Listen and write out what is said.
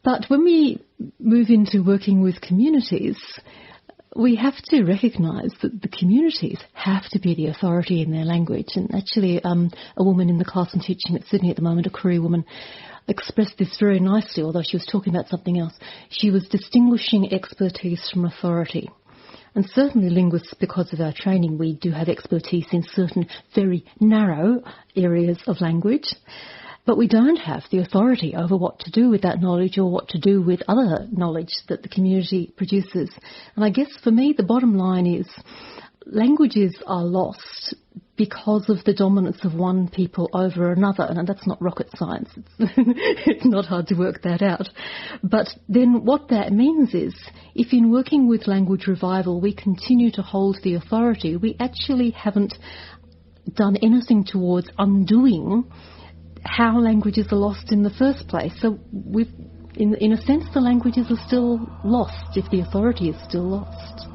But when we move into working with communities, we have to recognise that the communities have to be the authority in their language. And actually, a woman in the class I'm teaching at Sydney at the moment, a Korean woman, expressed this very nicely, although she was talking about something else. She was distinguishing expertise from authority. And certainly linguists, because of our training, we do have expertise in certain very narrow areas of language. But we don't have the authority over what to do with that knowledge or what to do with other knowledge that the community produces. And I guess for me, the bottom line is languages are lost because of the dominance of one people over another. And that's not rocket science. It's not hard to work that out. But then what that means is, if in working with language revival we continue to hold the authority, we actually haven't done anything towards undoing how languages are lost in the first place. So in a sense, the languages are still lost if the authority is still lost.